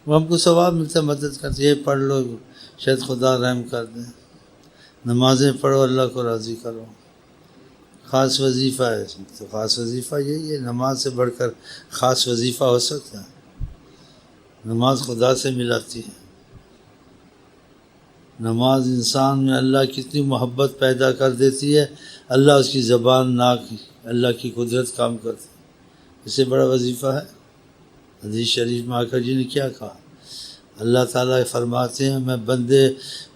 وہ ہم کو ثواب ملتا ہے، مدد کرتے، یہ پڑھ لو شاید خدا رحم کر دیں، نمازیں پڑھو اللہ کو راضی کرو، خاص وظیفہ ہے تو خاص وظیفہ یہی ہے، نماز سے بڑھ کر خاص وظیفہ ہو سکتا ہے؟ نماز خدا سے ملاتی ہے، نماز انسان میں اللہ کی اتنی محبت پیدا کر دیتی ہے، اللہ اس کی زبان ناک اللہ کی قدرت کام کرتی ہے، اس سے بڑا وظیفہ ہے؟ حدیث شریف میں آقا جی نے کیا کہا؟ اللہ تعالیٰ فرماتے ہیں میں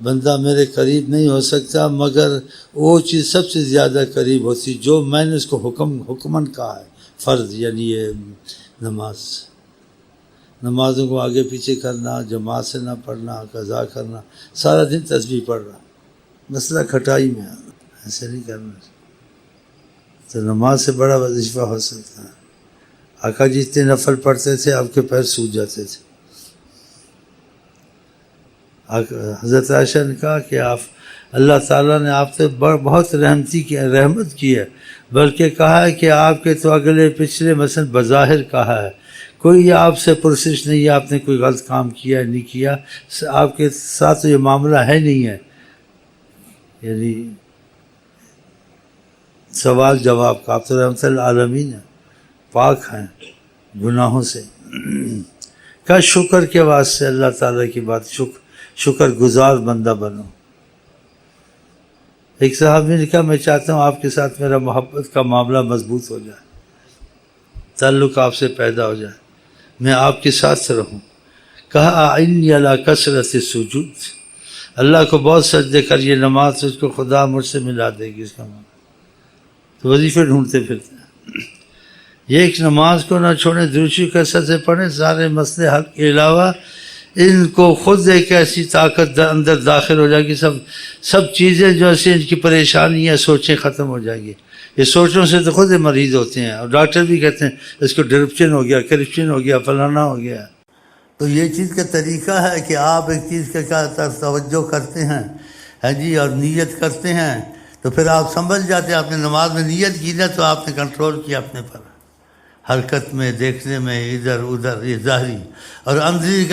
بندہ میرے قریب نہیں ہو سکتا مگر وہ چیز سب سے زیادہ قریب ہوتی جو میں نے اس کو حکماً کہا ہے، فرض یعنی یہ نمازوں کو آگے پیچھے کرنا، جماعت سے نہ پڑھنا، قضا کرنا، سارا دن تسبیح پڑھ رہا، مسئلہ کھٹائی میں ہے، ایسے نہیں کرنا، تو نماز سے بڑا وظیفہ ہو سکتا ہے۔ آقا جی اتنے نفل پڑھتے تھے آپ کے پیر سوج جاتے تھے۔ حضرت عائشہ نے کہا کہ اللہ تعالیٰ نے آپ سے بہت رحمت کی ہے، بلکہ کہا ہے کہ آپ کے تو اگلے پچھلے مثلا بظاہر کہا ہے، کوئی آپ سے پرسش نہیں ہے آپ نے کوئی غلط کام کیا نہیں کیا، آپ کے ساتھ یہ معاملہ ہے نہیں ہے، یعنی سوال جواب کا، آپ تو رحمت العالمین ہیں، پاک ہیں گناہوں سے۔ کا شکر کے واسطے اللہ تعالیٰ کی بات، شکر گزار بندہ بنو۔ ایک صحابی نے کہا میں چاہتا ہوں آپ کے ساتھ میرا محبت کا معاملہ مضبوط ہو جائے، تعلق آپ سے پیدا ہو جائے، میں آپ کے ساتھ رہوں۔ کہا اعنی علی کثرۃ السجود، اللہ کو بہت سجدے کر، یہ نماز اس کو خدا مجھ سے ملا دے گی، اس کا معنی تو وظیفے ڈھونڈتے پھرتے ہیں۔ یہ ایک نماز کو نہ چھوڑیں، درود کثرت سے پڑھیں، سارے مسئلے حل کے علاوہ ان کو خود ایک ایسی طاقت اندر داخل ہو جائے گی، سب چیزیں جو ایسی ان کی پریشانی ہے سوچیں ختم ہو جائیں گی۔ یہ سوچوں سے تو خود مریض ہوتے ہیں، اور ڈاکٹر بھی کہتے ہیں اس کو ڈرپشن ہو گیا، کرپشن ہو گیا، فلانا ہو گیا۔ تو یہ چیز کا طریقہ ہے کہ آپ ایک چیز کا توجہ کرتے ہیں جی، اور نیت کرتے ہیں، تو پھر آپ سمجھ جاتے ہیں، آپ نے نماز میں نیت کی نا تو آپ نے کنٹرول کیا اپنے پر، حرکت میں، دیکھنے میں، ادھر ادھر، یہ ظاہری اور اندری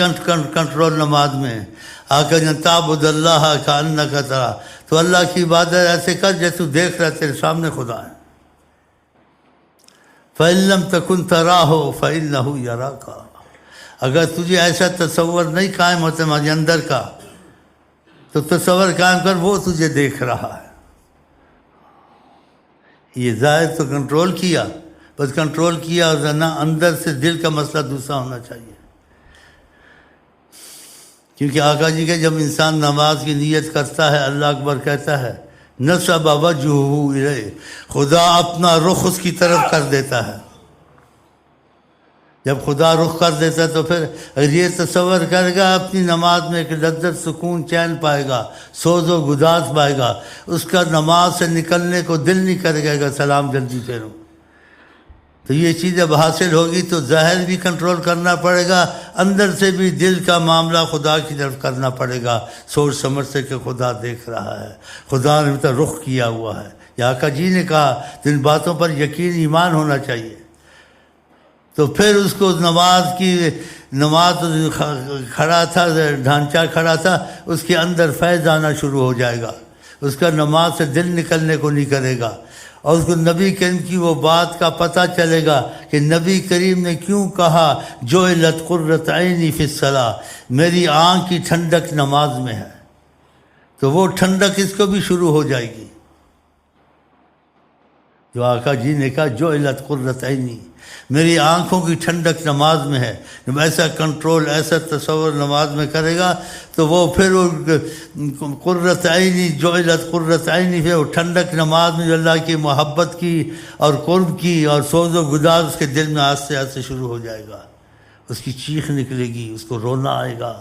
کنٹرول نماز میں۔ آقا جن تعبد اللہ کأنک ترا، تو اللہ کی عبادت ایسے کر جیسے تو دیکھ رہا تیرے سامنے خدا ہے۔ فإن لم تكن تراه فإنه يراك، اگر تجھے ایسا تصور نہیں قائم ہوتا تمہارے اندر کا، تو تصور قائم کر وہ تجھے دیکھ رہا ہے۔ یہ ظاہر تو کنٹرول کیا، بس کنٹرول کیا اور نہ اندر سے دل کا مسئلہ دوسرا ہونا چاہیے، کیونکہ آقا جی کہ جب انسان نماز کی نیت کرتا ہے، اللہ اکبر کہتا ہے، نصب وجہہ الیہ، خدا اپنا رخ اس کی طرف کر دیتا ہے۔ جب خدا رخ کر دیتا ہے تو پھر اگر یہ تصور کرے گا اپنی نماز میں ایک لذت، سکون، چین پائے گا، سوز و گداز پائے گا، اس کا نماز سے نکلنے کو دل نہیں کرے گا، سلام جلدی پھیرو۔ تو یہ چیز جب حاصل ہوگی تو ظاہر بھی کنٹرول کرنا پڑے گا، اندر سے بھی دل کا معاملہ خدا کی طرف کرنا پڑے گا، سوچ سمجھ سے کہ خدا دیکھ رہا ہے، خدا نے تو رخ کیا ہوا ہے۔ یا آقا جی نے کہا تو ان باتوں پر یقین ایمان ہونا چاہیے، تو پھر اس کو نماز کھڑا تھا، ڈھانچہ کھڑا تھا، اس کے اندر فیض آنا شروع ہو جائے گا، اس کا نماز سے دل نکلنے کو نہیں کرے گا، اور اس کو نبی کریم کی وہ بات کا پتہ چلے گا کہ نبی کریم نے کیوں کہا جعلت قرۃ عینی فی الصلاۃ، میری آنکھ کی ٹھنڈک نماز میں ہے، تو وہ ٹھنڈک اس کو بھی شروع ہو جائے گی۔ جو آقا جی نے کہا جعلت قرۃ عینی، میری آنکھوں کی ٹھنڈک نماز میں ہے، جب ایسا کنٹرول، ایسا تصور نماز میں کرے گا تو وہ پھر قرۃ عینی، جعلت قرۃ عینی، پھر وہ ٹھنڈک نماز میں جو اللہ کی محبت کی اور قرب کی اور سوز و گداز اس کے دل میں آہستہ آہستہ شروع ہو جائے گا، اس کی چیخ نکلے گی، اس کو رونا آئے گا،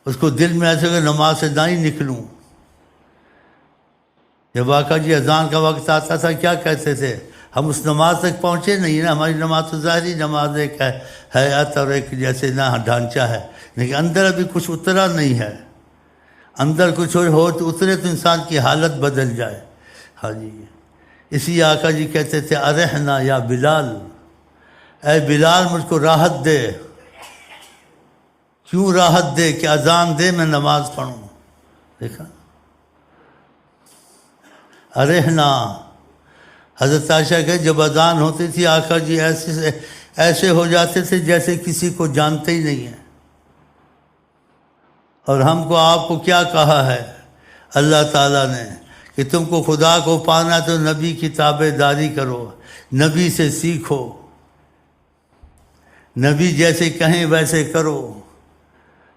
اس کو دل میں ایسے کہ نماز سے نہ ہی نکلوں۔ جب آقا جی اذان کا وقت آتا تھا کیا کہتے تھے؟ ہم اس نماز تک پہنچے نہیں نا، ہماری نماز تو ظاہری نماز ایک ہے، حیات اور ایک جیسے نہ ڈھانچہ ہے، لیکن اندر ابھی کچھ اترا نہیں ہے، اندر کچھ ہو تو اترے تو انسان کی حالت بدل جائے۔ ہاں جی، اسی آقا جی کہتے تھے ارحنا یا بلال، اے بلال مجھ کو راحت دے. کیوں راحت دے؟ کہ اذان دے میں نماز پڑھوں. دیکھا ارحنا. حضرت عائشہ کہ جب اذان ہوتی تھی آقا جی ایسے ہو جاتے تھے جیسے کسی کو جانتے ہی نہیں ہیں. اور ہم کو آپ کو کیا کہا ہے اللہ تعالیٰ نے کہ تم کو خدا کو پانا تو نبی کی تابع داری کرو، نبی سے سیکھو، نبی جیسے کہیں ویسے کرو.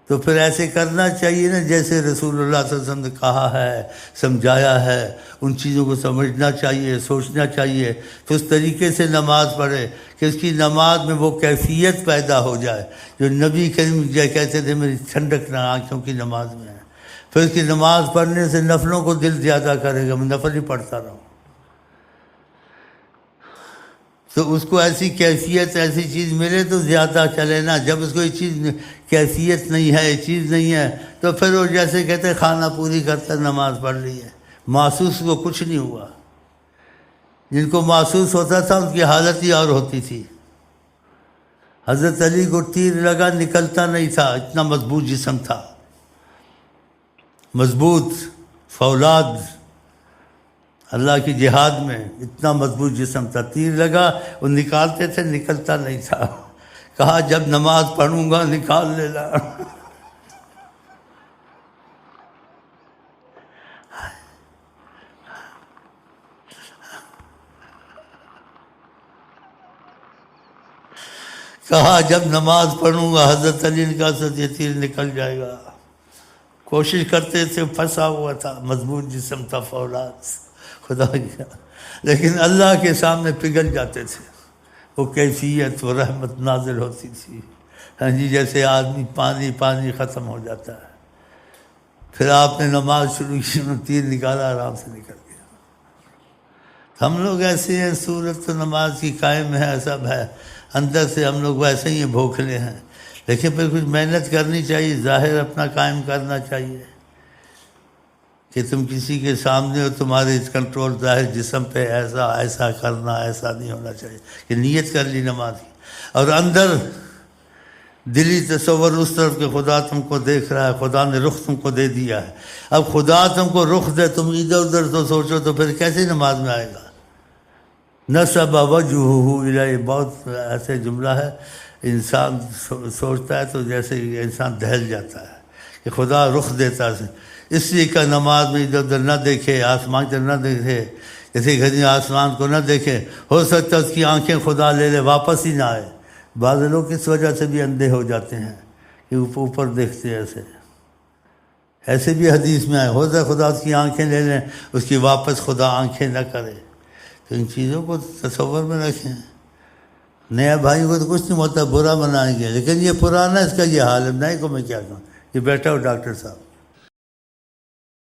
تو پھر ایسے کرنا چاہیے نا جیسے رسول اللہ صلی اللہ علیہ وسلم نے کہا ہے، سمجھایا ہے. ان چیزوں کو سمجھنا چاہیے، سوچنا چاہیے، تو اس طریقے سے نماز پڑھے کہ اس کی نماز میں وہ کیفیت پیدا ہو جائے جو نبی کریم کہتے تھے میری ٹھنڈک نہ آنکھوں کی نماز میں ہے. پھر اس کی نماز پڑھنے سے نفلوں کو دل زیادہ کرے گا، میں نفل ہی پڑھتا رہوں. تو اس کو ایسی کیفیت ایسی چیز ملے تو زیادہ چلے نا. جب اس کو یہ چیز کیفیت نہیں ہے، یہ چیز نہیں ہے، تو پھر وہ جیسے کہتے خانہ پوری کرتا نماز پڑھ لی ہے، محسوس کو کچھ نہیں ہوا. جن کو محسوس ہوتا تھا ان کی حالت ہی اور ہوتی تھی. حضرت علی کو تیر لگا نکلتا نہیں تھا، اتنا مضبوط جسم تھا، مضبوط فولاد. اللہ کی جہاد میں اتنا مضبوط جسم تھا، تیر لگا وہ نکالتے تھے، نکلتا نہیں تھا. کہا جب نماز پڑھوں گا نکال لینا. کہا جب نماز پڑھوں گا حضرت علی نے کہا یہ تیر نکل جائے گا. کوشش کرتے تھے، پھنسا ہوا تھا، مضبوط جسم تھا، فولاد خدا کی، لیکن اللہ کے سامنے پگھل جاتے تھے. وہ کیفیت، وہ رحمت نازل ہوتی تھی. ہاں جی جیسے آدمی پانی ختم ہو جاتا ہے. پھر آپ نے نماز شروع کی، تیر نکالا، آرام سے نکل گیا. ہم لوگ ایسے ہیں، صورت تو نماز کی قائم ہے، سب ہے، اندر سے ہم لوگ ویسے ہی بھوکھلے ہیں. لیکن پھر کچھ محنت کرنی چاہیے، ظاہر اپنا قائم کرنا چاہیے کہ تم کسی کے سامنے ہو، تمہارے کنٹرول ظاہر جسم پہ ایسا کرنا، ایسا نہیں ہونا چاہیے. کہ نیت کر لی نماز کی، اور اندر دلی تصور اس طرف کہ خدا تم کو دیکھ رہا ہے، خدا نے رخ تم کو دے دیا ہے. اب خدا تم کو رخ دے، تم ادھر ادھر تو سوچو تو پھر کیسے نماز میں آئے گا. نصب وجہہ الیہ، بہت ایسے جملہ ہے، انسان سوچتا ہے تو جیسے انسان دہل جاتا ہے کہ خدا رخ دیتا ہے. اس لیے کا نماز میں ادھر ادھر نہ دیکھے، آسمان کی طرف نہ دیکھے، جیسے گھڑی آسمان کو نہ دیکھے. ہو سکتا ہے اس کی آنکھیں خدا لے لے، واپس ہی نہ آئے. بعض لوگ اس وجہ سے بھی اندھے ہو جاتے ہیں کہ اوپر دیکھتے ہیں. ایسے بھی حدیث میں آئے، ہو سکتا ہے خدا اس کی آنکھیں لے لیں، اس کی واپس خدا آنکھیں نہ کرے. تو ان چیزوں کو تصور میں رکھیں. نیا بھائی کو تو کچھ نہیں ہوتا، برا منائیں گے، لیکن یہ پرانا اس کا یہ حال ہے. نئے کو میں کیا کہوں، یہ بیٹھا ہو ڈاکٹر صاحب